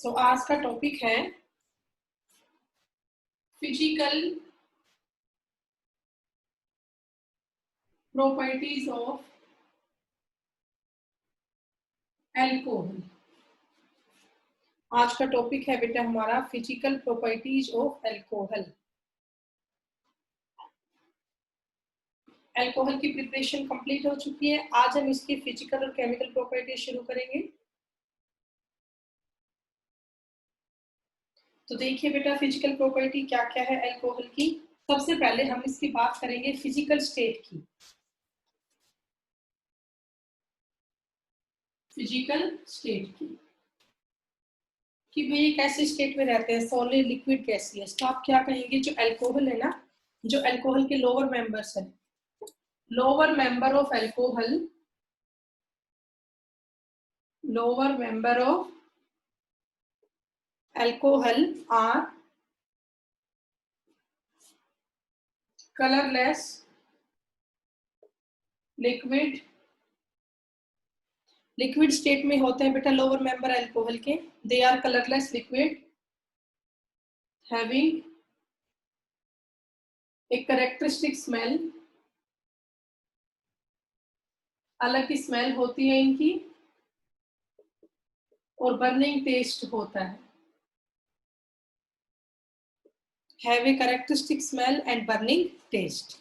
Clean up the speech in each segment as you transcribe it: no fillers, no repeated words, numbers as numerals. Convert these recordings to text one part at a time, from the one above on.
आज का टॉपिक है फिजिकल प्रॉपर्टीज ऑफ अल्कोहल। आज का टॉपिक है बेटा हमारा physical properties of alcohol. Alcohol की प्रिपरेशन कंप्लीट हो चुकी है। आज हम इसकी फिजिकल और केमिकल प्रॉपर्टीज शुरू करेंगे। तो देखिए बेटा फिजिकल प्रॉपर्टी क्या क्या है अल्कोहल की। सबसे पहले हम इसकी बात करेंगे फिजिकल स्टेट की। फिजिकल स्टेट की कि भाई ये कैसे स्टेट में रहते हैं, सॉलिड लिक्विड गैसियस। तो आप क्या कहेंगे, जो अल्कोहल है ना, जो अल्कोहल के लोअर मेंबर्स है, lower member of alcohol, lower member of alcohol are colourless liquid. Liquid state में होते हैं बेटा लोअर मेंबर अल्कोहल के। They are colourless liquid having a characteristic smell. अलग की स्मेल होती है इनकी और बर्निंग टेस्ट होता है। Have a characteristic smell and burning taste.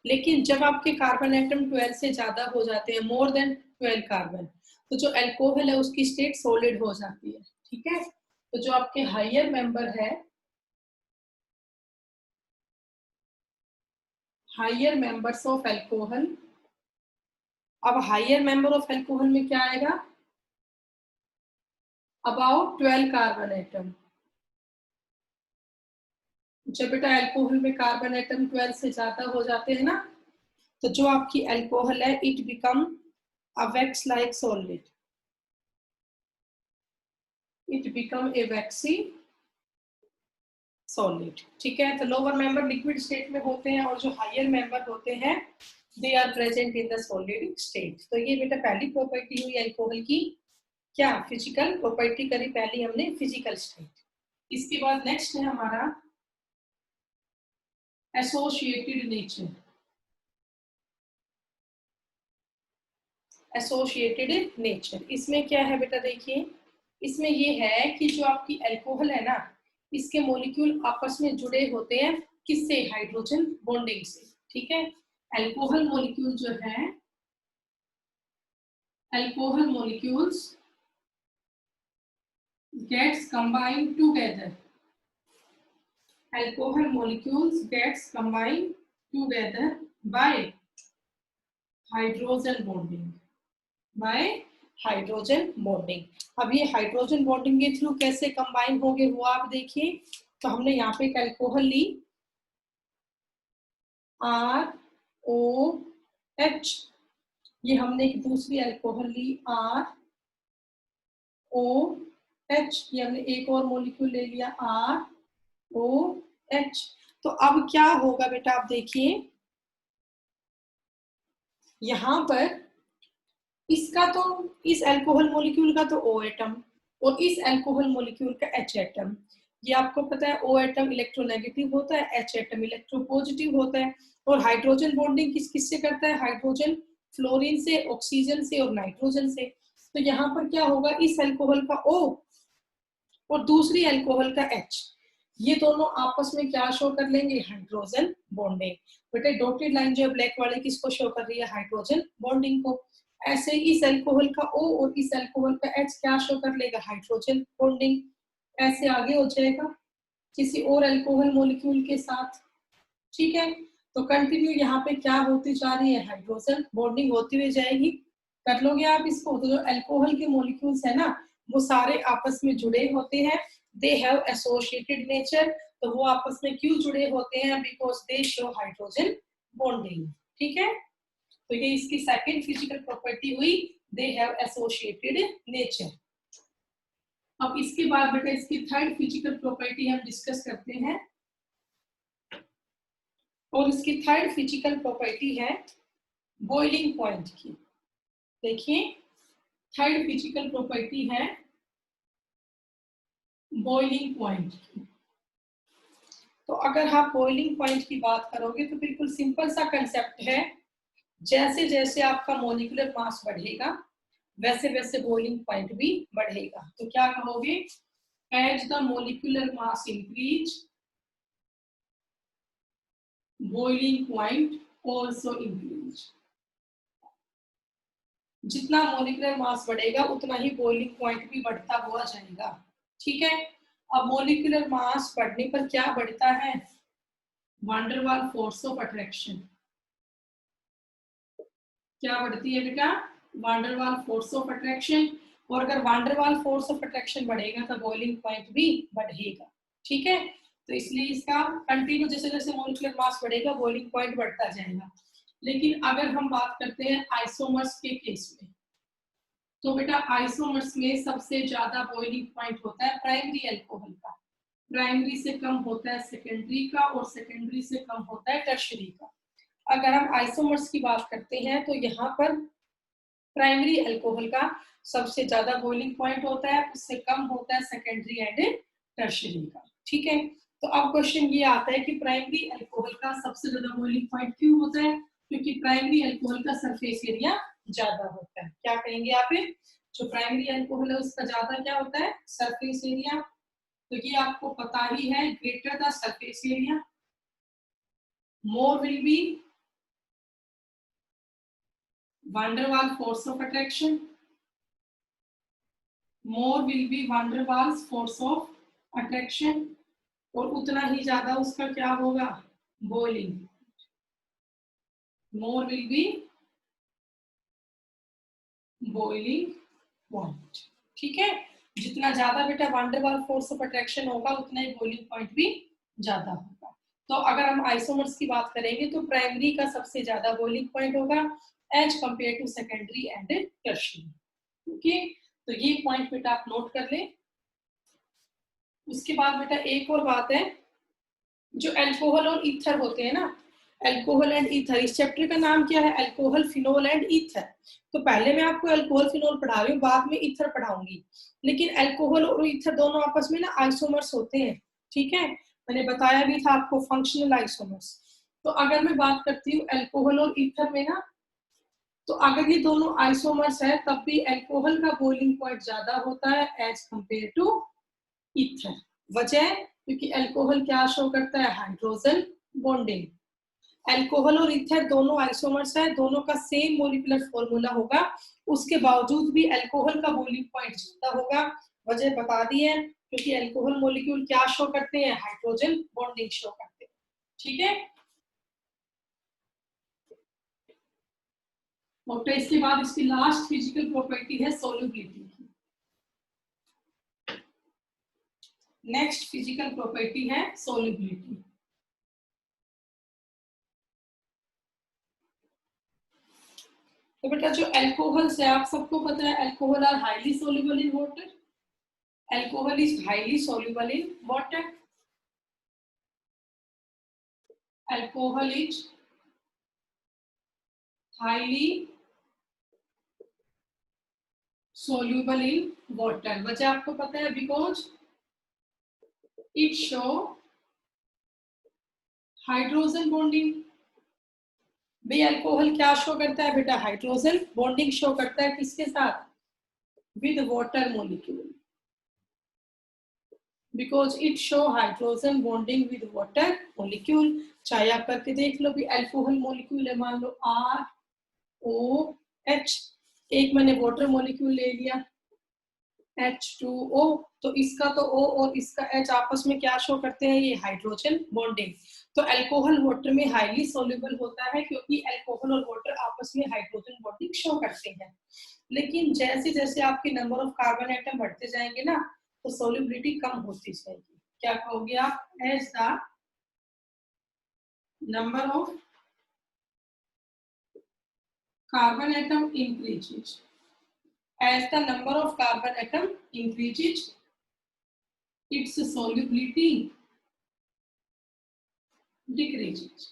लेकिन जब आपके कार्बन एटम 12 से ज्यादा हो जाते हैं, मोर देन 12 कार्बन, तो जो अल्कोहल है उसकी स्टेट सॉलिड हो जाती है। ठीक है, तो जो आपके हायर मेंबर है, हायर मेंबर्स ऑफ अल्कोहल। अब हायर मेंबर ऑफ अल्कोहल में क्या आएगा, अबाउट 12 कार्बन एटम। जब बेटा अल्कोहल में कार्बन एटम 12 से ज्यादा हो जाते हैं ना, तो जो आपकी अल्कोहल है it become a wax like solid. It become a vaccine solid. ठीक है, तो लोअर मेंबर लिक्विड स्टेट में होते हैं और जो हायर मेंबर होते हैं they are present in the solid state. तो ये बेटा पहली प्रॉपर्टी हुई अल्कोहल की। क्या फिजिकल प्रॉपर्टी करी पहली हमने, फिजिकल स्टेट। इसके बाद नेक्स्ट है हमारा एसोसिएटेड नेचर। एसोसिएटेड नेचर इसमें क्या है बेटा, देखिए इसमें ये है कि जो आपकी अल्कोहल है ना, इसके मॉलिक्यूल आपस में जुड़े होते हैं किससे, हाइड्रोजन बॉन्डिंग से। ठीक है, अल्कोहल मॉलिक्यूल जो है, alcohol molecules gets combined together. Alcohol molecules gets combined together by hydrogen bonding. By hydrogen bonding. अब ये हाइड्रोजन बॉन्डिंग के थ्रू कैसे कंबाइन होंगे वो आप देखिए। तो हमने यहाँ पे एक अल्कोहल ली ROH, ये हमने एक दूसरी अल्कोहल ली ROH, ये हमने एक और मॉलिक्यूल ले लिया ROH। तो अब क्या होगा बेटा, आप देखिए यहां पर इसका तो, इस अल्कोहल मॉलिक्यूल का तो O एटम और इस अल्कोहल मॉलिक्यूल का H एटम। ये आपको पता है O एटम इलेक्ट्रोनेगेटिव होता है, H एटम इलेक्ट्रोपॉजिटिव होता है। और हाइड्रोजन बॉन्डिंग किस किस से करता है, हाइड्रोजन फ्लोरीन से, ऑक्सीजन से और नाइट्रोजन से। तो यहाँ पर क्या होगा, इस अल्कोहल का O और दूसरी अल्कोहल का H, ये दोनों आपस में क्या शो कर लेंगे, हाइड्रोजन बॉन्डिंग। बेटे डॉटेड लाइन जो है ब्लैक वाली किसको शो कर रही है, हाइड्रोजन बॉन्डिंग को। ऐसे ही इस अल्कोहल का O और इस अल्कोहल का H क्या शो कर लेगा, हाइड्रोजन बॉन्डिंग। ऐसे आगे हो जाएगा किसी और अल्कोहल मॉलिक्यूल के साथ। ठीक है, तो कंटिन्यू यहाँ पे क्या होती जा रही है, हाइड्रोजन बॉन्डिंग होती हुई जाएगी। कर लोगे आप इसको। तो जो अल्कोहल के मॉलिक्यूल्स है ना, वो सारे आपस में जुड़े होते हैं, दे हैव एसोसिएटेड नेचर। तो वो आपस में क्यों जुड़े होते हैं, because they show hydrogen bonding. ठीक है, तो ये इसकी सेकंड फिजिकल प्रॉपर्टी हुई, दे हैव एसोसिएटेड नेचर। अब इसके बाद बेटा इसकी थर्ड फिजिकल प्रॉपर्टी हम डिस्कस करते हैं, और इसकी थर्ड फिजिकल प्रॉपर्टी है बॉइलिंग पॉइंट की। देखिए थर्ड फिजिकल प्रॉपर्टी है बॉइलिंग पॉइंट। तो अगर आप बॉइलिंग पॉइंट की बात करोगे तो बिल्कुल सिंपल सा कंसेप्ट है, जैसे जैसे आपका मॉलिक्यूलर मास बढ़ेगा वैसे वैसे बॉइलिंग पॉइंट भी बढ़ेगा। तो क्या कहोगे, as the molecular mass increase boiling point also increase. जितना मॉलिक्यूलर मास बढ़ेगा उतना ही बॉइलिंग पॉइंट भी बढ़ता हुआ जाएगा। ठीक है, अब मॉलिक्यूलर मास बढ़ने पर क्या बढ़ता है, van der Waal force of attraction. क्या बढ़ती है बेटा, van der Waal force of attraction. और अगर van der Waal force of attraction बढ़ेगा तो बॉइलिंग पॉइंट भी बढ़ेगा। ठीक है, तो इसलिए इसका कंटिन्यू जैसे जैसे मॉलिक्यूलर मास बढ़ेगा बॉइलिंग पॉइंट बढ़ता जाएगा। लेकिन अगर हम बात करते हैं आइसोमर्स के केस में, तो बेटा आइसोमर्स में सबसे ज्यादा बॉइलिंग पॉइंट होता है प्राइमरी अल्कोहल का। प्राइमरी से कम होता है सेकेंडरी का, और सेकेंडरी से कम होता है टर्शरी का। अगर हम आइसोमर्स की बात करते हैं तो यहाँ पर प्राइमरी अल्कोहल का सबसे ज्यादा बॉइलिंग पॉइंट होता है, उससे कम होता है सेकेंडरी एंड टर्शरी का। ठीक है, तो अब क्वेश्चन ये आता है कि प्राइमरी अल्कोहल का सबसे ज्यादा बॉइलिंग पॉइंट क्यों होता है, क्योंकि प्राइमरी अल्कोहल का सरफेस एरिया ज्यादा होता है। क्या कहेंगे आप, जो प्राइमरी अल्कोहल है उसका ज्यादा क्या होता है, सरफेस एरिया। तो ये आपको पता ही है, greater the surface area more will be van der Waal force of attraction, more will be van der Waals force of attraction, और उतना ही ज्यादा उसका क्या होगा, boiling, more will be boiling point. ठीक है, जितना ज्यादा बेटा van der Waal force of attraction होगा उतना ही बॉइलिंग पॉइंट भी ज्यादा होगा। तो अगर हम आइसोमर्स की बात करेंगे तो प्राइमरी का सबसे ज्यादा बॉइलिंग पॉइंट होगा as compare to secondary and tertiary. Okay, तो ये पॉइंट बेटा आप नोट कर लें। उसके बाद बेटा एक और बात है, जो अल्कोहल और ईथर होते हैं ना, अल्कोहल एंड ईथर, इस चैप्टर का नाम क्या है, अल्कोहल, फिनोल एंड ईथर। तो पहले मैं आपको अल्कोहल फिनोल पढ़ा रही हूँ, बाद में ईथर पढ़ाऊंगी। लेकिन अल्कोहल और ईथर दोनों आपस में ना आइसोमर्स होते हैं। ठीक है, मैंने बताया भी था आपको, फंक्शनल आइसोमर्स। तो अगर मैं बात करती हूँ अल्कोहल और ईथर में ना, तो अगर ये दोनों आइसोमर्स है तब भी अल्कोहल का बॉइलिंग पॉइंट ज्यादा होता है एज कंपेयर टू ईथर। वजह, क्योंकि अल्कोहल क्या शो करता है, हाइड्रोजन बॉन्डिंग। अल्कोहल और ईथर दोनों आइसोमर्स है, दोनों का सेम मोलिकुलर फॉर्मूला होगा, उसके बावजूद भी अल्कोहल का बॉइलिंग पॉइंट ज्यादा होगा। वजह बता दी है, क्योंकि अल्कोहल मोलिक्यूल क्या शो करते हैं, हाइड्रोजन बॉन्डिंग शो करते हैं। ठीक है, और तो इसके बाद इसकी लास्ट फिजिकल प्रॉपर्टी है सोल्युबिलिटी की। नेक्स्ट फिजिकल प्रॉपर्टी है सोल्युबिलिटी। तो बेटा जो अल्कोहल्स है आप सबको पता है, alcohol are highly soluble in water. Alcohol is highly soluble in water. Alcohol is highly soluble in water. वजह आपको पता है, because it show hydrogen bonding. भाई अल्कोहल क्या शो करता है बेटा, हाइड्रोजन बॉन्डिंग शो करता है, किसके साथ, with water molecule, because it show hydrogen bonding with water molecule. चाहे आप करके देख लो भी, अल्कोहल मॉलिक्यूल है, मान लो ROH, एक मैंने वाटर मॉलिक्यूल ले लिया H2O, तो इसका तो O और इसका H आपस में क्या शो करते हैं, ये हाइड्रोजन बॉन्डिंग। तो अल्कोहल वाटर में हाईली सोल्यूबल होता है, क्योंकि अल्कोहल और वाटर आपस में हाइड्रोजन बॉन्डिंग शो करते हैं। लेकिन जैसे जैसे आपके नंबर ऑफ कार्बन एटम बढ़ते जाएंगे ना, तो सोल्यूबिलिटी कम होती जाएगी। क्या कहोगे आप, as the number of carbon atom increases, as the number of carbon atom increases, its solubility decreases.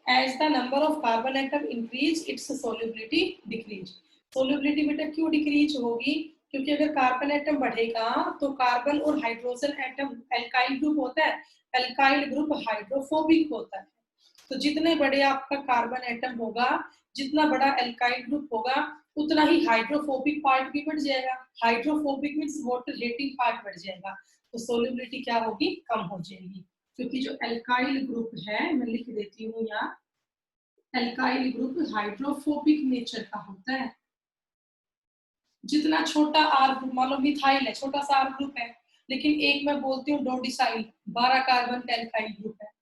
As the number of carbon atom increase, its solubility decrease. Solubility बेटा क्यों डिक्रीज होगी? क्योंकि अगर कार्बन एटम बढ़ेगा तो carbon और hydrogen atom alkyl group होता है, एल्काइल ग्रुप हाइड्रोफोबिक होता है। तो जितने बड़े आपका कार्बन एटम होगा, जितना बड़ा एल्काइल ग्रुप होगा, उतना ही हाइड्रोफोबिक पार्ट भी बढ़ जाएगा। Hydrophobic means water hating part बढ़ जाएगा, तो सोल्युबिलिटी क्या होगी? कम हो जाएगी। क्योंकि जो एल्काइल ग्रुप है, मैं लिख देती हूँ यहाँ, एल्काइल ग्रुप हाइड्रोफोबिक नेचर का होता है। जितना छोटा आर ग्रुप, मान लो मिथाइल है, छोटा सा आर ग्रुप है, लेकिन एक मैं बोलती हूँ डोडिसाइल, 12 कार्बन का एल्काइल ग्रुप है।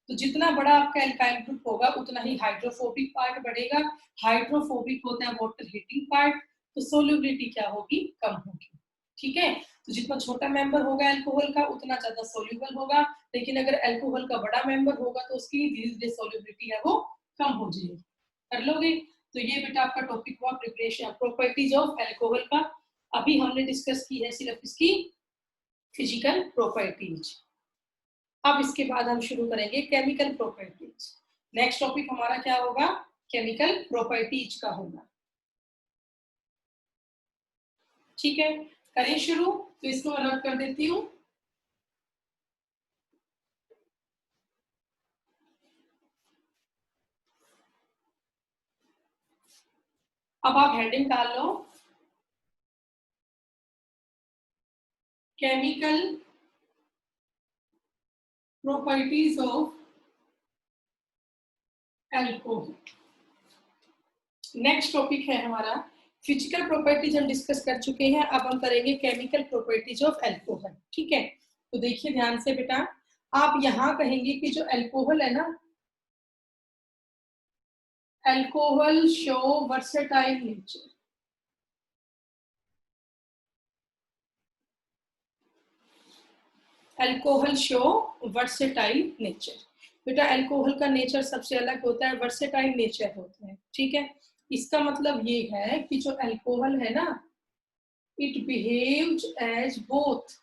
तो जितना बड़ा आपका एल्काइल ग्रुप होगा उतना ही हाइड्रोफोबिक पार्ट बढ़ेगा। हाइड्रोफोबिक होता है वाटर हीटिंग पार्ट, तो सोल्युबिलिटी क्या होगी? कम होगी। ठीक है, तो जितना छोटा मेंबर होगा अल्कोहल का उतना ज्यादा सोल्यूबल होगा, लेकिन अगर अल्कोहल का बड़ा मेंबर होगा तो उसकी धीरे धीरे सोल्युबिलिटी है वो कम हो जाएगी। कर लोगे? तो ये बेटा आपका टॉपिक हुआ प्रिपरेशन प्रॉपर्टीज ऑफ अल्कोहल का। अभी हमने डिस्कस की है सिर्फ इसकी फिजिकल प्रॉपर्टीज। अब इसके बाद हम शुरू करेंगे केमिकल प्रॉपर्टीज। नेक्स्ट टॉपिक हमारा क्या होगा? केमिकल प्रॉपर्टीज का होगा। ठीक है, करें शुरू। तो इसको मैं रब कर देती हूँ। अब आप हेडिंग डाल लो, chemical properties of alcohol. Next topic है हमारा फिजिकल प्रॉपर्टीज, हम डिस्कस कर चुके हैं। अब हम करेंगे केमिकल प्रॉपर्टीज ऑफ अल्कोहल। ठीक है, तो देखिए ध्यान से बेटा, आप यहां कहेंगे कि जो अल्कोहल है ना, alcohol show versatile nature. Alcohol show versatile nature. बेटा अल्कोहल का नेचर सबसे अलग होता है, वर्सेटाइल नेचर होता है। ठीक है, इसका मतलब ये है कि जो अल्कोहल है ना, it behaves as both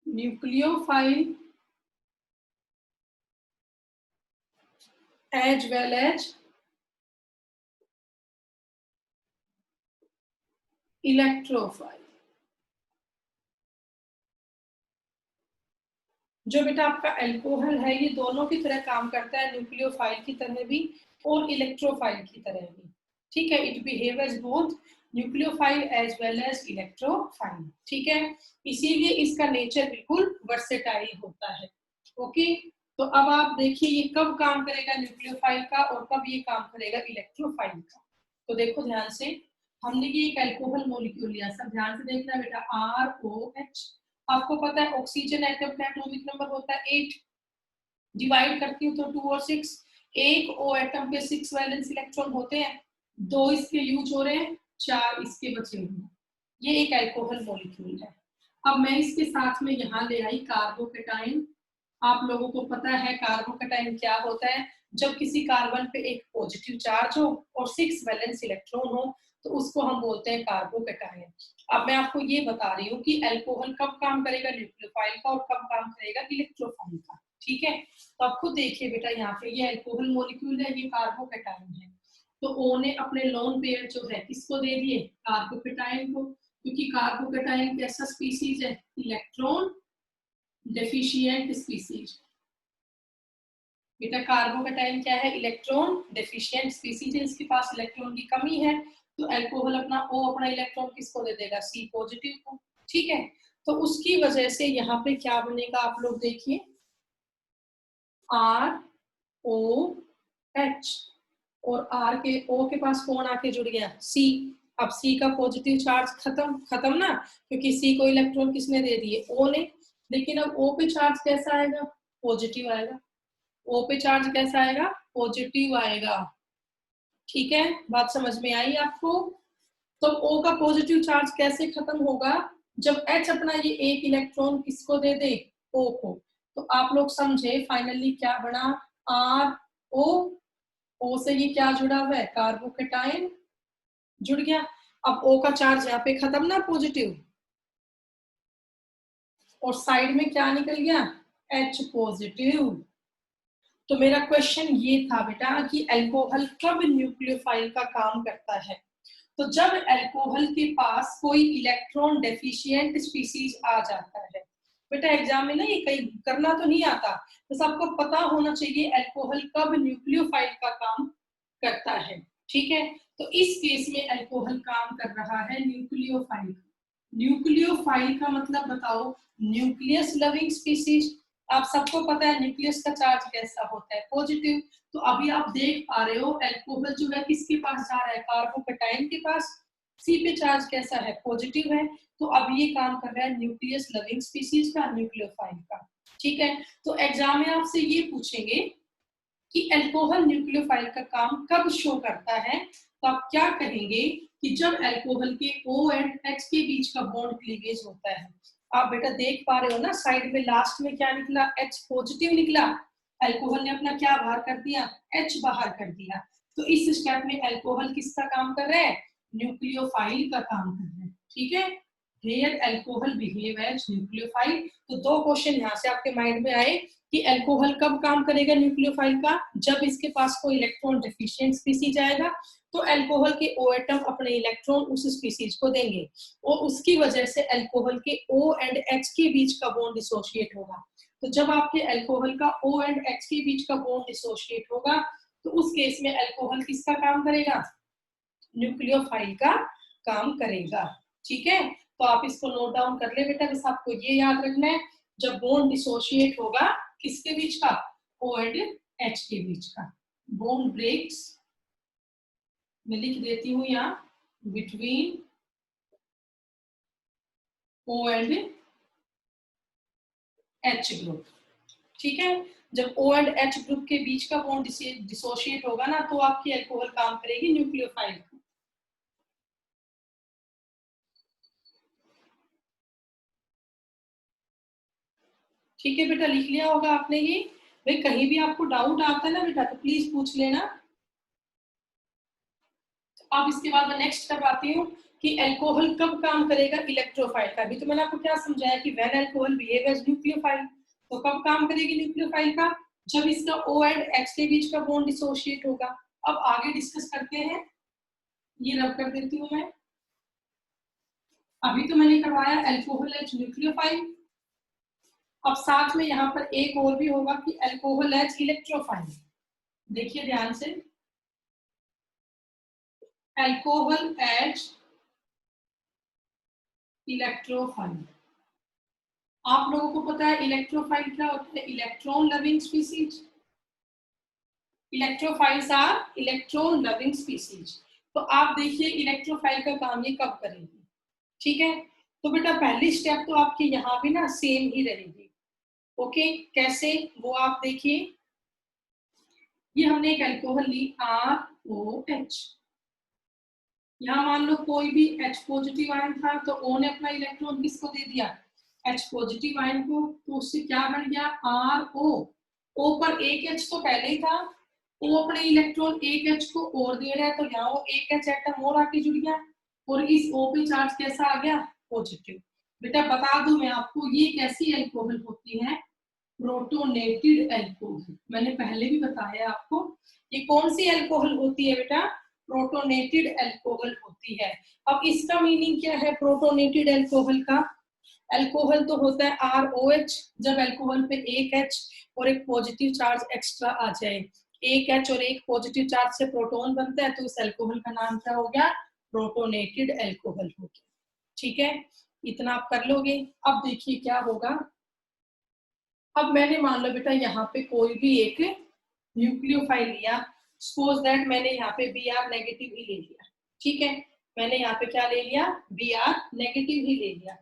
nucleophile as well as electrophile. जो बेटा आपका अल्कोहल है ये दोनों की तरह काम करता है, न्यूक्लियोफाइल की तरह भी और इलेक्ट्रोफाइल की तरह भी। ठीक है, it behave as both nucleophile as well as electrophile. ठीक है, इसीलिए इसका नेचर बिल्कुल वर्सेटाइल होता है। ओके, तो अब आप देखिए ये कब काम करेगा न्यूक्लियोफाइल का और कब ये काम करेगा इलेक्ट्रोफाइल का। तो देखो ध्यान से, हमने ये एक अल्कोहल मॉलिक्यूल लिया, सब ध्यान से देखना बेटा, ROH। आपको पता है ऑक्सीजन एटम का एटॉमिक नंबर होता है 8, डिवाइड करती हूँ तो 2 और 6। एक ओ एटम पे 6 वैलेंस इलेक्ट्रॉन होते हैं, 2 इसके यूज हो रहे हैं, 4 इसके बचे हुए हैं। ये एक अल्कोहल मॉलिक्यूल है। अब मैं इसके साथ में यहाँ ले आई कार्बोकेटाइन। आप लोगों को पता है कार्बोकेटाइन क्या होता है? जब किसी कार्बन पे एक पॉजिटिव चार्ज हो और 6 वैलेंस इलेक्ट्रॉन हो तो उसको हम बोलते हैं कार्बोकेटाइन। अब मैं आपको ये बता रही हूँ कि अल्कोहल कब काम करेगा न्यूक्लियोफाइल का और कब काम करेगा इलेक्ट्रोफाइल का। ठीक है, तो आप खुद देखिए बेटा, यहाँ पे ये अल्कोहल मॉलिक्यूल है, ये कार्बोकेटाइन है। तो ओ ने अपने लोन पेयर जो है किसको दे दिए? कार्बोकेटाइन को, क्योंकि कार्बोकेटाइन कैसा स्पीसीज है? Electron deficient species. बेटा कार्बोकेटाइन क्या है? इलेक्ट्रॉन डेफिशिएंट स्पीसीज है, इसके पास इलेक्ट्रॉन की कमी है। तो अल्कोहल अपना ओ अपना इलेक्ट्रॉन किसको दे देगा? सी पॉजिटिव को। ठीक है, तो उसकी वजह से यहाँ पे क्या बनेगा आप लोग देखिए, ROH, और आर के ओ के पास कौन आके जुड़ गया? सी। अब सी का पॉजिटिव चार्ज खत्म खत्म ना, क्योंकि सी को इलेक्ट्रॉन किसने दे दिए? ओ ने। लेकिन अब ओ पे चार्ज कैसा आएगा? पॉजिटिव आएगा। ओ पे चार्ज कैसा आएगा? पॉजिटिव आएगा। ठीक है, बात समझ में आई आपको? तो O का पॉजिटिव चार्ज कैसे खत्म होगा? जब H अपना ये एक इलेक्ट्रॉन किसको दे दे? O को। तो आप लोग समझे फाइनली क्या बना? RO। O से ये क्या जुड़ा हुआ है? कार्बोकेटाइन जुड़ गया। अब O का चार्ज यहाँ पे खत्म ना, पॉजिटिव, और साइड में क्या निकल गया? H positive. तो मेरा क्वेश्चन ये था बेटा कि अल्कोहल कब न्यूक्लियोफाइल का काम करता है। तो जब अल्कोहल के पास कोई इलेक्ट्रॉन डेफिशिएंट स्पीसीज आ जाता है। बेटा एग्जाम में ना ये कहीं करना तो नहीं आता, बस आपको पता होना चाहिए अल्कोहल कब न्यूक्लियोफाइल का काम करता है। ठीक है, तो इस केस में अल्कोहल काम कर रहा है न्यूक्लियोफाइल। न्यूक्लियोफाइल का मतलब बताओ, न्यूक्लियस लविंग स्पीसीज। आप सबको पता है न्यूक्लियस का चार्ज कैसा होता है, पॉजिटिव। तो अभी आप देख पा रहे हो अल्कोहल जो है किसके पास जा रहा है, कार्बोकैटायन के पास। सी पे चार्ज कैसा है, पॉजिटिव है। तो अब ये काम कर रहा है न्यूक्लियस लविंग स्पीसीज का, न्यूक्लियोफाइल का। ठीक है, तो एग्जाम में आपसे ये पूछेंगे कि अल्कोहल न्यूक्लियोफाइल का काम कब शो करता है। तो आप क्या कहेंगे कि जब अल्कोहल के O एंड H के बीच का बॉन्ड क्लीवेज होता है। आप बेटा देख पा रहे हो ना, साइड में लास्ट में क्या निकला, H पॉजिटिव निकला। अल्कोहल ने अपना क्या बाहर कर दिया, H बाहर कर दिया। तो इस स्टेप में अल्कोहल किसका काम कर रहा है, न्यूक्लियोफाइल का काम कर रहा है। ठीक है, here alcohol behave as nucleophile. तो दो क्वेश्चन यहाँ से आपके माइंड में आए कि अल्कोहल कब काम करेगा न्यूक्लियोफाइल का, जब इसके पास कोई इलेक्ट्रॉन डेफिशिएंट स्पीसीज आएगा तो अल्कोहल के O एटम अपने इलेक्ट्रॉन उस स्पीसीज को देंगे और उसकी वजह से अल्कोहल के O एंड H के बीच का बॉन्ड डिसोशिएट होगा। तो जब आपके अल्कोहल का O एंड H के बीच का बॉन्ड डिसोशिएट होगा तो उस केस में अल्कोहल किसका काम करेगा, न्यूक्लियोफाइल का काम करेगा। ठीक है, तो आप इसको नोट डाउन कर ले बेटा, बस आपको ये याद रखना है जब बॉन्ड डिसोशिएट होगा किसके बीच का, O एंड H के बीच का। बॉन्ड ब्रेक्स, मैं लिख देती हूँ यहाँ, between O and H group. ठीक है, जब O एंड H ग्रुप के बीच का बॉन्ड डिसोशिएट होगा ना तो आपकी अल्कोहल काम करेगी न्यूक्लियोफाइल। ठीक है बेटा, लिख लिया होगा आपने ये। भाई कहीं भी आपको डाउट आता है ना बेटा तो प्लीज पूछ लेना। अब इसके बाद मैं नेक्स्ट स्टेप आती हूँ कि अल्कोहल कब काम करेगा इलेक्ट्रोफाइल का। अभी तो मैंने आपको क्या समझाया कि when alcohol behave as nucleophile, तो कब काम करेगी न्यूक्लियोफाइल का, जब इसका O एंड H के बीच का बॉन्ड डिसोशिएट होगा। अब आगे डिस्कस करते हैं, ये रब कर देती हूँ मैं। अभी तो मैंने करवाया अल्कोहल एज न्यूक्लियोफाइल, अब साथ में यहाँ पर एक और भी होगा कि अल्कोहल एज इलेक्ट्रोफाइल। देखिए ध्यान से, अल्कोहल एज इलेक्ट्रोफाइल। आप लोगों को पता है इलेक्ट्रोफाइल क्या होता है, electron loving species. Electrophiles are electron loving species. तो आप देखिए इलेक्ट्रोफाइल का काम ये कब करेगी। ठीक है, तो बेटा पहली स्टेप तो आपकी यहाँ भी ना सेम ही रहेगी। ओके, कैसे वो आप देखिए, ये हमने एक अल्कोहल ली ROH। यहाँ मान लो कोई भी H पॉजिटिव आयन था तो O ने अपना इलेक्ट्रॉन किसको दे दिया, H पॉजिटिव आयन को। तो उससे क्या बन गया, RO। O पर एक H तो पहले ही था, O अपने इलेक्ट्रॉन एक H को और दे रहा है तो यहाँ वो एक H एटम और आके जुड़ गया और इस O पे चार्ज कैसा आ गया, पॉजिटिव। बेटा बता दूं मैं आपको ये कैसी अल्कोहल होती है, प्रोटोनेटेड अल्कोहल। मैंने पहले भी बताया आपको ये कौन सी अल्कोहल होती है बेटा, प्रोटोनेटेड अल्कोहल होती है। अब इसका मीनिंग क्या है प्रोटोनेटेड अल्कोहल का, अल्कोहल तो होता है ROH, जब अल्कोहल पे एक H और एक पॉजिटिव चार्ज एक्स्ट्रा आ जाए, एक H और एक पॉजिटिव चार्ज से प्रोटोन बनता है तो उस अल्कोहल का नाम क्या हो गया, प्रोटोनेटेड अल्कोहल हो गया। ठीक है, इतना आप कर लोगे। अब देखिए क्या होगा, अब मैंने मान लो बेटा यहाँ पे कोई भी एक न्यूक्लियोफाइल लिया, सपोज दैट मैंने यहाँ पे Br नेगेटिव ही ले लिया। ठीक है, मैंने यहाँ पे क्या ले लिया, Br नेगेटिव ही ले लिया।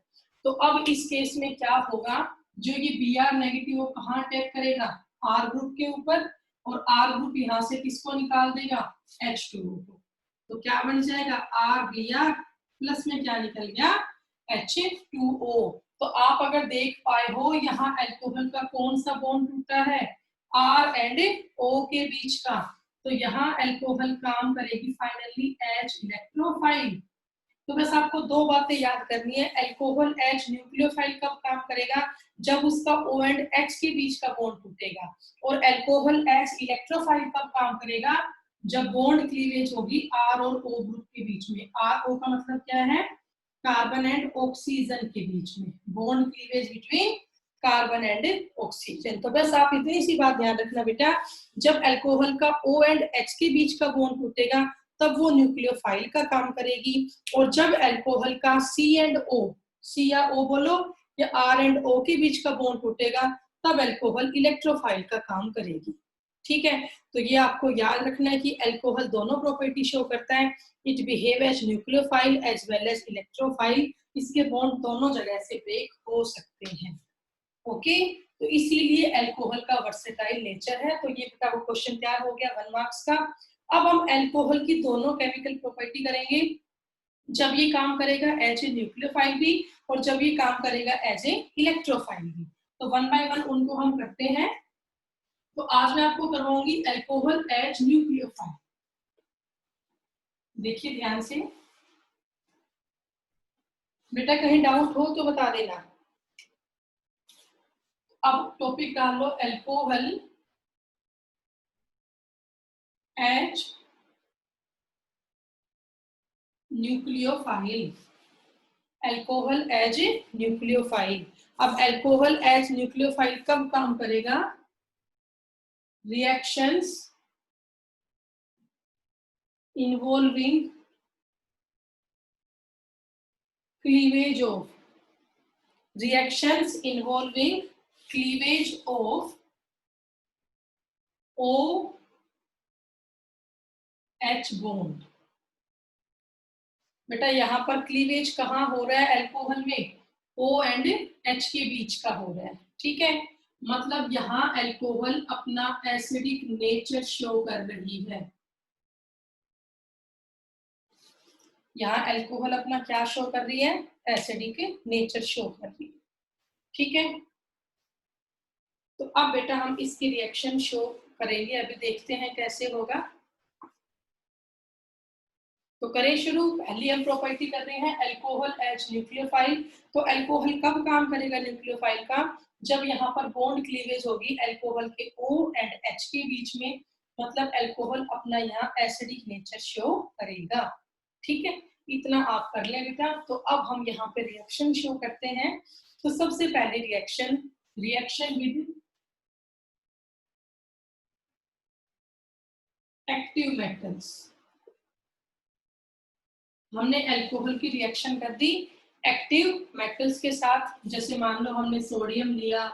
तो अब इस केस में क्या होगा, जो ये Br नेगेटिव वो कहाँ अटैक करेगा, R ग्रुप के ऊपर, और R ग्रुप यहाँ से किसको निकाल देगा, H2O को। तो क्या बन जाएगा, RBr प्लस में क्या निकल गया, H2O। तो आप अगर देख पाए हो यहाँ अल्कोहल का कौन सा बॉन्ड टूटा है, R एंड O के बीच का। तो यहाँ अल्कोहल काम करेगी फाइनली एज इलेक्ट्रोफाइल। तो बस आपको दो बातें याद करनी है। अल्कोहल H न्यूक्लियोफाइल कब काम करेगा? जब उसका O एंड H के बीच का बॉन्ड टूटेगा। और अल्कोहल H इलेक्ट्रोफाइल कब काम करेगा? जब बॉन्ड क्लीवेज होगी R और O ग्रुप के बीच में। R O का मतलब क्या है? कार्बन एंड ऑक्सीजन के बीच में, bond cleavage between carbon and oxygen. तो बस आप इतनी सी बात ध्यान रखना बेटा, जब अल्कोहल का O एंड H के बीच का बॉन्ड टूटेगा तब वो न्यूक्लियोफाइल का काम करेगी। और जब अल्कोहल का C एंड O, C या O बोलो, या R एंड O के बीच का बॉन्ड टूटेगा तब अल्कोहल इलेक्ट्रोफाइल का काम करेगी। ठीक है, तो ये आपको याद रखना है कि अल्कोहल दोनों प्रॉपर्टी शो करता है। It behave as nucleophile as well as electrophile. इसके बॉन्ड दोनों जगह से ब्रेक हो सकते हैं। ओके, तो इसीलिए अल्कोहल का वर्सेटाइल नेचर है। तो ये बेटा वो क्वेश्चन तैयार हो गया 1 मार्क्स का। अब हम अल्कोहल की दोनों केमिकल प्रॉपर्टी करेंगे, जब ये काम करेगा एज ए न्यूक्लियोफाइल भी और जब ये काम करेगा एज ए इलेक्ट्रोफाइल भी। तो 1 बाय 1 उनको हम करते हैं। तो आज मैं आपको करवाऊंगी अल्कोहल एज न्यूक्लियोफाइल। देखिए ध्यान से बेटा, कहीं डाउट हो तो बता देना। अब टॉपिक डाल लो alcohol as nucleophile. Alcohol as nucleophile. अब अल्कोहल एज न्यूक्लियोफाइल कब काम करेगा? Reactions involving cleavage of reactions involving cleavage of OH bond। बेटा यहाँ पर क्लीवेज कहाँ हो रहा है अल्कोहल में? O एंड H के बीच का हो रहा है। ठीक है, मतलब यहाँ अल्कोहल अपना एसिडिक नेचर शो कर रही है। यहाँ अल्कोहल अपना क्या शो कर रही है? एसिडिक नेचर शो कर रही है। ठीक है, तो अब बेटा हम इसकी रिएक्शन शो करेंगे, अभी देखते हैं कैसे होगा। तो करें शुरू। पहली हम प्रॉपर्टी कर रहे हैं अल्कोहल एज न्यूक्लियोफाइल। तो अल्कोहल कब काम करेगा न्यूक्लियोफाइल का? जब यहाँ पर बॉन्ड क्लीवेज होगी अल्कोहल के O एंड H के बीच में, मतलब अल्कोहल अपना यहाँ एसिडिक नेचर शो करेगा। ठीक है, इतना आप कर लें बेटा। तो अब हम यहाँ पे रिएक्शन शो करते हैं। तो सबसे पहले रिएक्शन विद एक्टिव मेटल्स। हमने अल्कोहल की रिएक्शन कर दी एक्टिव मेटल्स के साथ। जैसे मान लो हमने सोडियम लिया,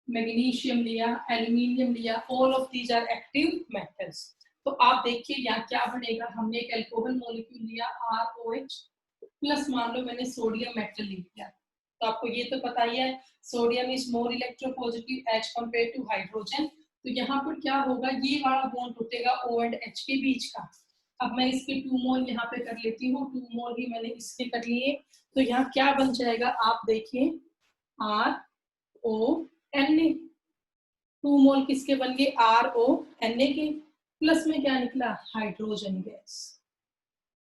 मैग्नीशियम लिया, एल्यूमिनियम लिया, all of these are active metals. तो आप देखिए यहाँ क्या बनेगा। हमने एक अल्कोहल मॉलिक्यूल लिया ROH प्लस मान लो मैंने सोडियम मेटल लिया। तो आपको ये तो पता ही है sodium is more electropositive as compare to hydrogen. तो यहाँ पर क्या होगा, ये वाला बॉन्ड टूटेगा O एंड H के बीच का। अब मैं इसके 2 मोल यहाँ पे कर लेती हूँ, 2 मोल ही मैंने इसके कर लिए। तो यहाँ क्या बन जाएगा आप देखिए RONA। 2 मोल किसके बन गए? RONA के। प्लस में क्या निकला? हाइड्रोजन गैस,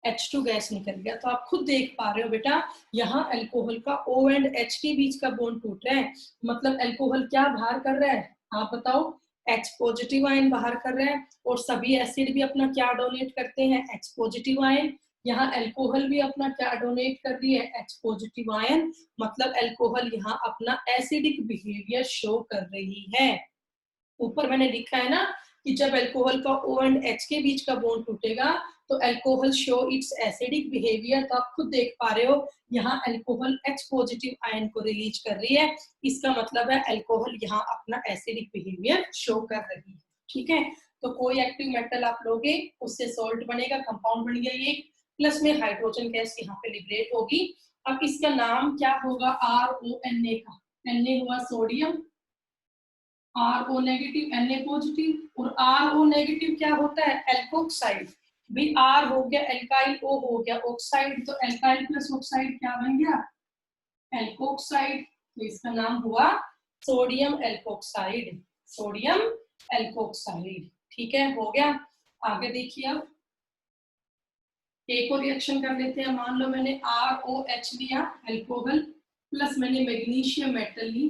H2 गैस निकल गया। तो आप खुद देख पा रहे हो बेटा, यहाँ अल्कोहल का O एंड H के बीच का बॉन्ड टूट रहा है। मतलब अल्कोहल क्या बाहर कर रहा है? आप बताओ। H पॉजिटिव आयन बाहर कर रहा है। और सभी एसिड भी अपना क्या डोनेट करते हैं? H positive ion. यहाँ अल्कोहल भी अपना क्या डोनेट कर रही है? H positive ion. मतलब अल्कोहल यहाँ अपना एसिडिक बिहेवियर शो कर रही है। ऊपर मैंने लिखा है ना कि जब अल्कोहल का O एंड H के बीच का बॉन्ड टूटेगा तो alcohol show its acidic behaviour. तो आप खुद देख पा रहे हो यहाँ अल्कोहल H पॉजिटिव आयन को रिलीज कर रही है। इसका मतलब है अल्कोहल यहाँ अपना एसिडिक बिहेवियर शो कर रही है। ठीक है, तो कोई एक्टिव मेटल आप लोगे उससे सॉल्ट बनेगा, कंपाउंड बन गया ये, प्लस में हाइड्रोजन गैस यहाँ पे लिबरेट होगी। अब इसका नाम क्या होगा? RONA का। Na हुआ sodium, RO negative, Na positive. और RO नेगेटिव क्या होता है? एल्कोक्साइड। भी R हो गया एल्काइल, O हो गया ऑक्साइड। तो एल्काइल प्लस ऑक्साइड क्या बन गया? एल्कोक्साइड। तो इसका नाम हुआ सोडियम एल्कोक्साइड। Sodium alkoxide. ठीक है, हो गया। आगे देखिए अब एक और रिएक्शन कर लेते हैं। मान लो मैंने ROH लिया अल्कोहल, प्लस मैंने मैग्नीशियम मेटल ली।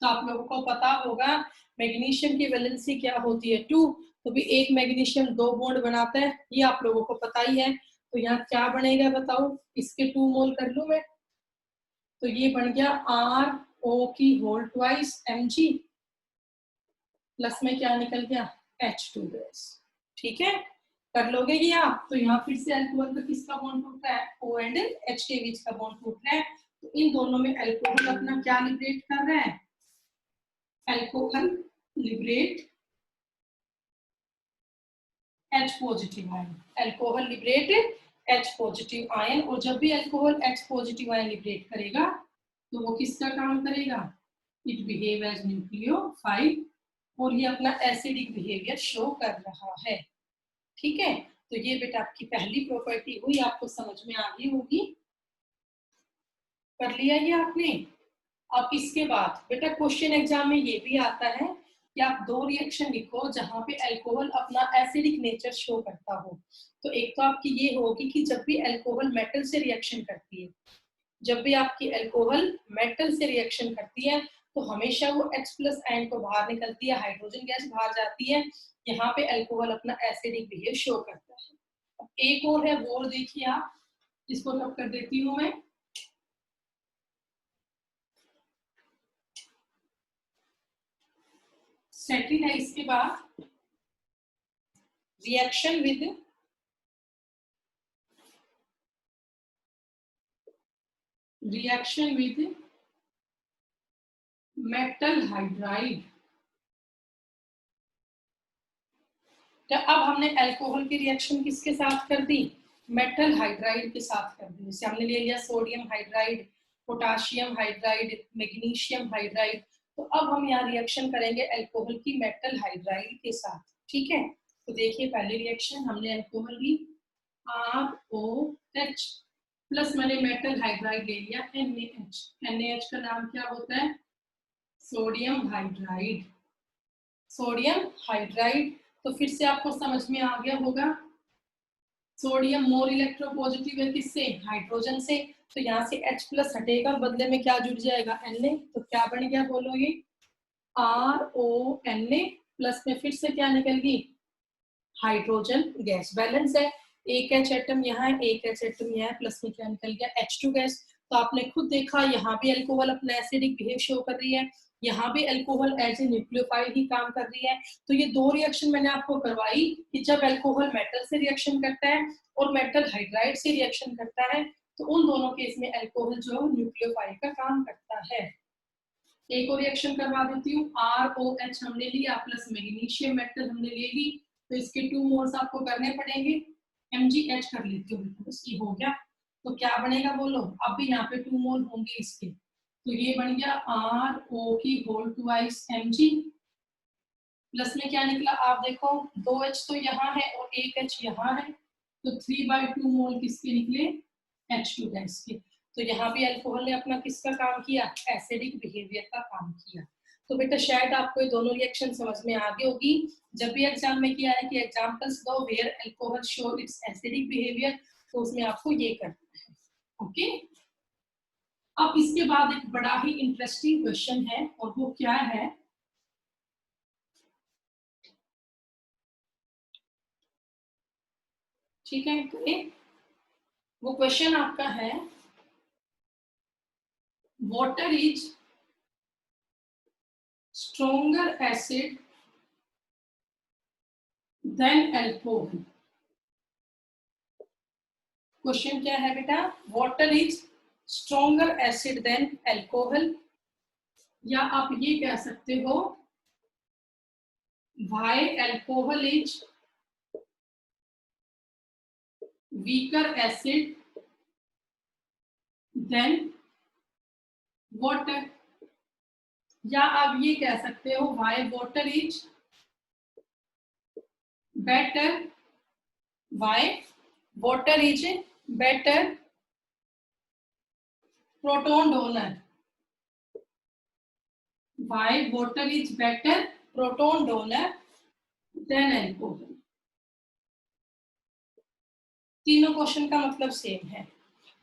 तो आप लोगों को पता होगा मैग्नीशियम की वैलेंसी क्या होती है 2, तो भी एक मैग्नीशियम 2 बॉन्ड बनाता है, ये आप लोगों को पता ही है। तो यहाँ क्या बनेगा बताओ, इसके 2 मोल कर लूं मैं, तो ये बन गया RO की होल ट्वाइस Mg, प्लस में क्या निकल गया H2 गैस। ठीक है, कर लोगे ये आप। तो यहाँ फिर से अल्कोहल का किसका बॉन्ड टूट रहा है, O एंड H के बीच का बॉन्ड टूट रहा है। तो इन दोनों में अल्कोहल अपना क्या लिबरेट कर रहा है, alcohol liberate H positive ion, alcohol liberate H positive ion. और जब भी alcohol H positive ion liberate करेगा तो वो किसका काम करेगा, इट बिहेव एज न्यूक्लियोफाइल, और ये अपना एसिडिक बिहेवियर शो कर रहा है। ठीक है, तो ये बेटा आपकी पहली प्रॉपर्टी हुई, आपको समझ में आ गई होगी। कर लिया ये आपने। अब इसके बाद बेटा क्वेश्चन एग्जाम में ये भी आता है कि आप 2 रिएक्शन लिखो जहां पे अल्कोहल अपना एसिडिक नेचर शो करता हो। तो एक तो आपकी ये होगी कि जब भी अल्कोहल मेटल से रिएक्शन करती है, जब भी आपकी अल्कोहल मेटल से रिएक्शन करती है तो हमेशा वो H प्लस आयन को बाहर निकलती है, हाइड्रोजन गैस बाहर जाती है। यहाँ पे अल्कोहल अपना एसिडिक बिहेव शो करता है। अब एक और है, वो और देखिए आप, इसको नोट कर देती हूँ मैं। सेकंड है इसके बाद रिएक्शन विद मेटल हाइड्राइड। तो अब हमने अल्कोहल की रिएक्शन किसके साथ कर दी, मेटल हाइड्राइड के साथ कर दी। जैसे हमने ले लिया sodium hydride, potassium hydride, magnesium hydride. तो अब हम यहाँ रिएक्शन करेंगे अल्कोहल की मेटल हाइड्राइड के साथ। ठीक है, तो देखिए पहली रिएक्शन हमने अल्कोहल ली ROH, प्लस मैंने मेटल हाइड्राइड ले लिया NaH। NaH का नाम क्या होता है, सोडियम हाइड्राइड। सोडियम हाइड्राइड, तो फिर से आपको समझ में आ गया होगा, सोडियम मोर इलेक्ट्रोपॉजिटिव है किससे, हाइड्रोजन से। तो यहाँ से H प्लस हटेगा, बदले में क्या जुड़ जाएगा Na। तो क्या बन गया बोलो ये RONA, प्लस में फिर से क्या निकल गई, हाइड्रोजन गैस। बैलेंस है, एक H एटम यहाँ है, एक H एटम यहाँ है, प्लस में क्या निकल गया H2 गैस। तो आपने खुद देखा यहाँ भी अल्कोहल अपना एसिडिक बिहेव शो कर रही है, यहाँ भी अल्कोहल एज ए न्यूक्लियोफाइल ही काम कर रही है। तो ये 2 रिएक्शन मैंने आपको करवाई कि जब अल्कोहल मेटल से रिएक्शन करता है और मेटल हाइड्राइड से रिएक्शन करता है, तो उन दोनों केस में अल्कोहल जो न्यूक्लियोफाइल का काम करता है। एक और रिएक्शन करवा देती हूँ, ROH हमने लिया प्लस मैग्नीशियम मेटल हमने ले ली, तो इसके 2 मोल्स आपको करने पड़ेंगे। MgH कर लेती हूँ, बस ये हो गया। तो क्या बनेगा बोलो, अब भी यहाँ पे 2 मोल होंगे इसके, तो ये बन गया RO की होल ट्वाइस Mg, प्लस में क्या निकला आप देखो, 2H तो यहाँ है और 1H यहाँ है, तो 3/2 मोल किसके निकले, H2 गैस के। तो यहाँ भी अल्कोहल ने अपना किसका काम किया, एसिडिक बिहेवियर का काम किया। तो बेटा शायद आपको ये दोनों रिएक्शन समझ में आ गई होगी। जब भी एग्जाम में किया है कि एग्जांपल्स दो where alcohol show its acidic behaviour, तो उसमें आपको ये करना है। ओके, अब इसके बाद एक बड़ा ही इंटरेस्टिंग क्वेश्चन है, और वो क्या है, ठीक है, तो वो क्वेश्चन आपका है, water is stronger acid than alcohol. Question क्या है बेटा, water is stronger acid than alcohol, या आप ये कह सकते हो why alcohol is weaker acid than water, या आप ये कह सकते हो why water is better, why water is better proton donor, why water is better proton donor than alcohol। तीनों क्वेश्चन का मतलब सेम है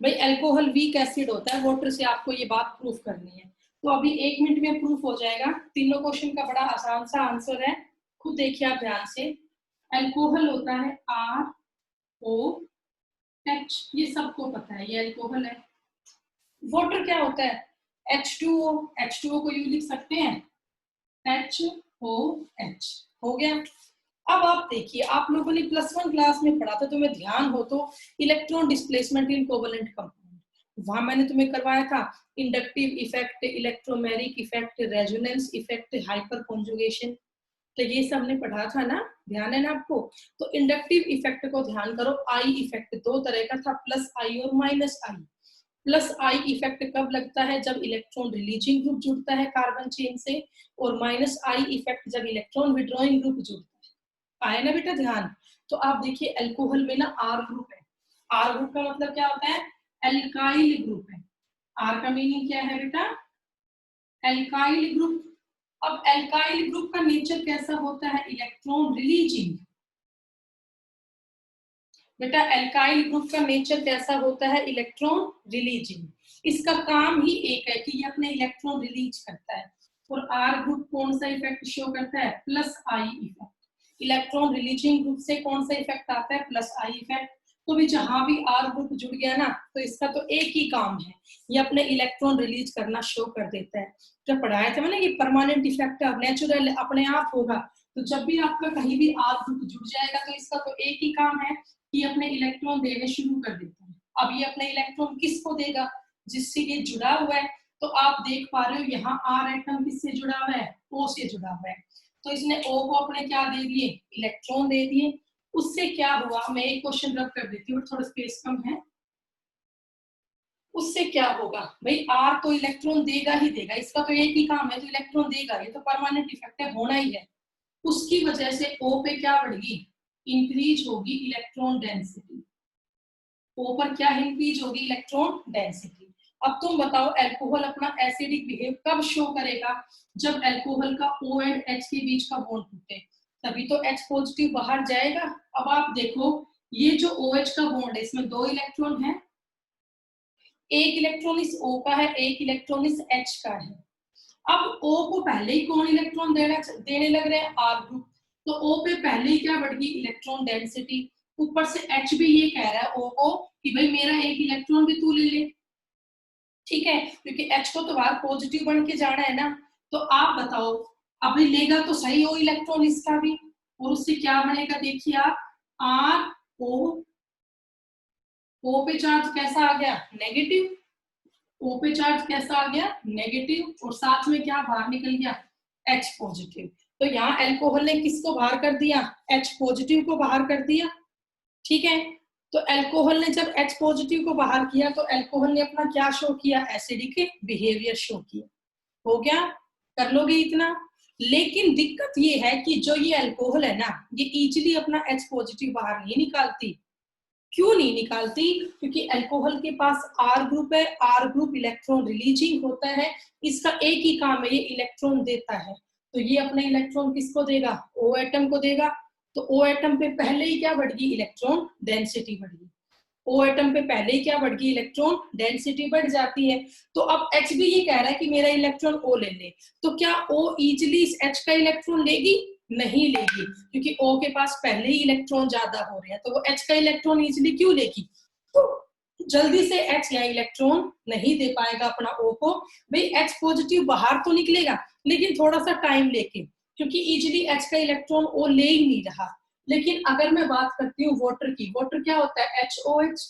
भाई। अल्कोहल वीक एसिड होता है, वाटर से आपको ये बात प्रूफ करनी है। तो अभी 1 मिनट में प्रूफ हो जाएगा। तीनों क्वेश्चन का बड़ा आसान सा आंसर है, खुद देखिए आप ध्यान से। अल्कोहल होता है ROH, ये सबको पता है, ये अल्कोहल है। वाटर क्या होता है? H2O, H2O को यू लिख सकते हैं HOH। हो गया। अब आप देखिए, आप लोगों ने +1 क्लास में पढ़ा था, तुम्हें ध्यान हो तो, electron displacement in covalent compound. वहां मैंने तुम्हें करवाया था inductive effect, electromeric effect, resonance effect, hyper conjugation. तो ये सब ने पढ़ा था ना, ध्यान है ना आपको? तो इंडक्टिव इफेक्ट को ध्यान करो। आई इफेक्ट दो तरह का था, +I और -I। +I इफेक्ट कब लगता है? जब इलेक्ट्रॉन रिलीजिंग ग्रुप जुड़ता है कार्बन चेन से, और -I इफेक्ट जब इलेक्ट्रॉन विड्रॉइंग ग्रुप जुड़ता है। आए ना बेटा ध्यान? तो आप देखिए अल्कोहल में ना R ग्रुप है। R ग्रुप का मतलब क्या होता है? एल्काइल ग्रुप है। R का मीनिंग क्या है बेटा? Alkyl group. अब एल्काइल ग्रुप का नेचर कैसा होता है? Electron releasing. बेटा एल्काइल ग्रुप का नेचर कैसा होता है? Electron releasing. इसका काम ही एक है कि ये अपने इलेक्ट्रॉन रिलीज करता है। और आर ग्रुप कौन सा इफेक्ट शो करता है? +I effect. Electron releasing group से कौन सा इफेक्ट आता है? +I effect. तो भी जहां भी आर ग्रुप जुड़ गया ना, तो इसका तो एक ही काम है, ये अपने इलेक्ट्रॉन रिलीज करना शो कर देता है। जब पढ़ाया था मैंने, ये परमानेंट इफेक्ट है, नेचुरल अपने आप होगा। तो जब भी आपका कहीं भी आर ग्रुप जुड़ जाएगा, तो इसका तो एक ही काम है कि अपने इलेक्ट्रॉन देने शुरू कर देता है। अब ये अपने इलेक्ट्रॉन किसको देगा? जिससे ये जुड़ा हुआ है। तो आप देख पा रहे हो यहाँ R एटम किससे जुड़ा हुआ है? O से जुड़ा हुआ है। तो इसने O को अपने क्या दे दिए? इलेक्ट्रॉन दे दिए। उससे क्या हुआ? मैं एक क्वेश्चन रब कर देती हूँ, थोड़ा स्पेस कम है। उससे क्या होगा भाई? R तो इलेक्ट्रॉन देगा ही देगा, इसका तो एक ही काम है, तो इलेक्ट्रॉन देगा, ये तो परमानेंट इफेक्ट है, होना ही है। उसकी वजह से O पे क्या बढ़ेगी? इंक्रीज होगी इलेक्ट्रॉन डेंसिटी। O पर क्या इंक्रीज होगी? Electron density. अब तुम बताओ अल्कोहल अपना एसिडिक बिहेव कब शो करेगा? जब अल्कोहल का O एंड H के बीच का बॉन्ड टूटे, तभी तो H पॉजिटिव बाहर जाएगा। अब आप देखो, ये जो OH का बॉन्ड है, इसमें 2 इलेक्ट्रॉन है, एक इलेक्ट्रॉन इस O का है, एक इलेक्ट्रॉन इस H का है। अब O को पहले ही कौन इलेक्ट्रॉन देने लग रहे हैं? R group. तो O पे पहले ही क्या बढ़ गई? Electron density. ऊपर से H भी ये कह रहा है O को कि भाई मेरा एक इलेक्ट्रॉन भी तू ले ले, ठीक है, क्योंकि H को तो बाहर पॉजिटिव बन के जाना है ना। तो आप बताओ, अभी लेगा तो सही O इलेक्ट्रॉन इसका भी, और उससे क्या बनेगा? देखिए आप, RO। O पे चार्ज कैसा आ गया? नेगेटिव। O पे चार्ज कैसा आ गया? नेगेटिव। और साथ में क्या बाहर निकल गया? H positive. तो यहाँ अल्कोहल ने किसको बाहर कर दिया? H पॉजिटिव को बाहर कर दिया, ठीक है। तो अल्कोहल ने जब H पॉजिटिव को बाहर किया, तो अल्कोहल ने अपना क्या शो किया? एसिडिक बिहेवियर शो किया। हो गया? कर लोगे इतना? लेकिन दिक्कत ये है कि जो ये अल्कोहल है ना, ये इजीली अपना H पॉजिटिव बाहर नहीं निकालती। क्यों नहीं निकालती? क्योंकि अल्कोहल के पास R ग्रुप है, R ग्रुप इलेक्ट्रॉन रिलीजिंग होता है, इसका एक ही काम है, ये इलेक्ट्रॉन देता है। तो ये अपने इलेक्ट्रॉन किसको देगा? O एटम को देगा। तो O एटम पे पहले ही क्या बढ़ गई? इलेक्ट्रॉन डेंसिटी बढ़ गई। O एटम पे पहले ही क्या बढ़ गई? इलेक्ट्रॉन डेंसिटी बढ़ जाती है। तो अब H भी ये कह रहा है कि मेरा इलेक्ट्रॉन O ले ले। तो क्या O इजिली इस H का इलेक्ट्रॉन लेगी? नहीं लेगी, क्योंकि O के पास पहले ही इलेक्ट्रॉन ज्यादा हो रहे हैं। तो वो H का इलेक्ट्रॉन इजिली क्यों लेगी? तो जल्दी से H या इलेक्ट्रॉन नहीं दे पाएगा अपना O को। भाई H पॉजिटिव बाहर तो निकलेगा, लेकिन थोड़ा सा टाइम लेके, क्योंकि इजिली H का इलेक्ट्रॉन O ले ही नहीं रहा। लेकिन अगर मैं बात करती हूँ वाटर की, वाटर क्या होता है? HOH।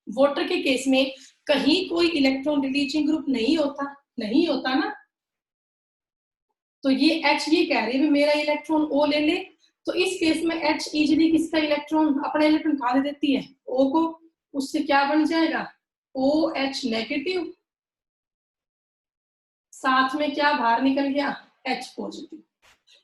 वाटर के केस में कहीं कोई इलेक्ट्रॉन रिलीजिंग ग्रुप नहीं होता, नहीं होता ना। तो ये H ये कह रही है मेरा इलेक्ट्रॉन O ले ले। तो इस केस में H इजिली किसका इलेक्ट्रॉन, अपना इलेक्ट्रॉन कहाँ दे देती है? O को। उससे क्या बन जाएगा? OH negative. साथ में क्या बाहर निकल गया? H positive.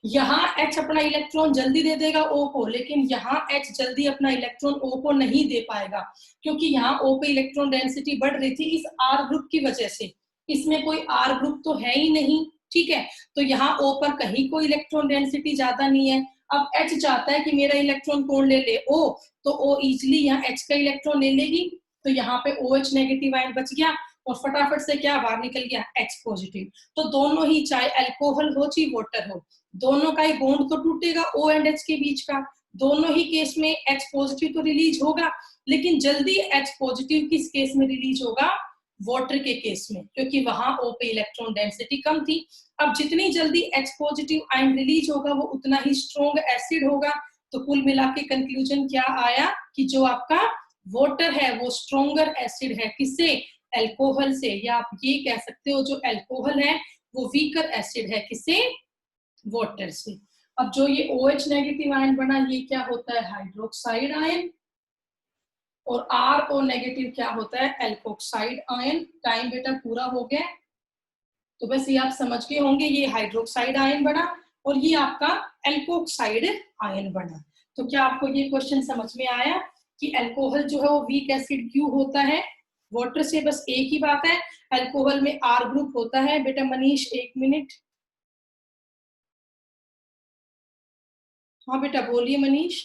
यहाँ H अपना इलेक्ट्रॉन जल्दी दे देगा O को, लेकिन यहाँ H जल्दी अपना इलेक्ट्रॉन O को नहीं दे पाएगा, क्योंकि यहाँ O पे इलेक्ट्रॉन डेंसिटी बढ़ रही थी इस R ग्रुप की वजह से। इसमें कोई R ग्रुप तो है ही नहीं, ठीक है। तो यहाँ O पर कहीं कोई इलेक्ट्रॉन डेंसिटी ज्यादा नहीं है, अब H चाहता है कि मेरा इलेक्ट्रॉन कौन ले ले, O, तो O इजिली यहाँ H का इलेक्ट्रॉन ले लेगी, तो यहाँ पे OH नेगेटिव आयन बच गया और फटाफट से क्या बाहर निकल गया, H पॉजिटिव। तो दोनों ही, चाहे अल्कोहल हो चाहे वाटर हो, दोनों का ही बॉन्ड तो टूटेगा O एंड H के बीच का, दोनों ही केस में H पॉजिटिव तो रिलीज होगा, लेकिन जल्दी H पॉजिटिव किस केस में रिलीज होगा, वाटर के केस में, क्योंकि वहां O पे इलेक्ट्रॉन डेंसिटी कम थी। अब जितनी जल्दी H पॉजिटिव आयन रिलीज होगा वो उतना ही स्ट्रॉन्ग एसिड होगा। तो कुल मिला के कंक्लूजन क्या आया कि जो आपका वाटर है वो स्ट्रॉन्गर एसिड है, किससे, अल्कोहल से, या आप ये कह सकते हो जो अल्कोहल है वो वीकर एसिड है, किससे, वाटर से। अब जो ये OH नेगेटिव आयन बना ये क्या होता है, हाइड्रोक्साइड आयन, और RO नेगेटिव क्या होता है, एल्कोक्साइड आयन। टाइम बेटा पूरा हो गया, तो बस ये आप समझ गए होंगे, ये हाइड्रोक्साइड आयन बना और ये आपका एल्कोक्साइड आयन बना। तो क्या आपको ये क्वेश्चन समझ में आया कि अल्कोहल जो है वो वीक एसिड क्यों होता है, वाटर से, बस एक ही बात है, अल्कोहल में R ग्रुप होता है। बेटा मनीष एक मिनट, हाँ बेटा बोलिए मनीष।